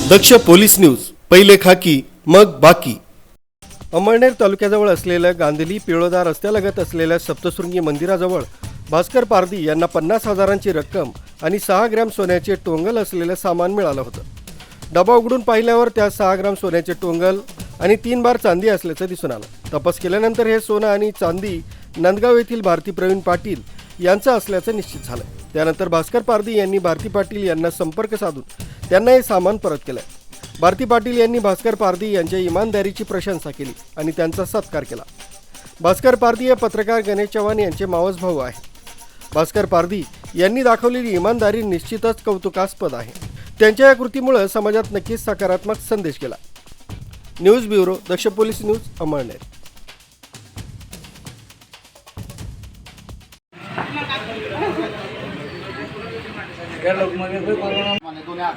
दक्ष police news, पहिले खाकी मग बाकी। अमळनेर तालुक्याजवळ असलेल्या गांधली पिळोदा रस्त्यालगत असलेल्या सप्तशृंगी मंदिराजवळ भास्कर पारधी यांना 50,000ची रक्कम आणि 6 ग्रॅम सोन्याचे टोंगल असलेले सामान मिळालं होतं। डबा उघडून पाहिल्यावर त्या 6 ग्रॅम सोन्याचे टोंगल आणि 3 बार चांदी असल्याचं दिसून आलं। तपास केल्यानंतर हे सोनं आणि चांदी नंदगाव येथील भारती प्रवीण पाटील यांचं असल्याचं निश्चित झालं। त्यानंतर भास्कर पारधी यांनी भारती पाटील यांना संपर्क साधून त्यांना हे सामान परत केलं। भारती पाटील यांनी भास्कर पारधी यांच्या इमानदारीची प्रशंसा केली आणि त्यांचा सत्कार केला। भास्कर पारधी हे पत्रकार गणेश चव्हाण यांचे मावस भाऊ आहेत। भास्कर पारधी यांनी दाखवलेली इमानदारी निश्चितच कौतुकास्पद आहे। त्यांच्या या कृतीमुळे समाजात नक्कीच सकारात्मक संदेश गेला। न्यूज ब्युरो, दक्ष पोलीस न्यूज, अमळनेर। दोन्ही हात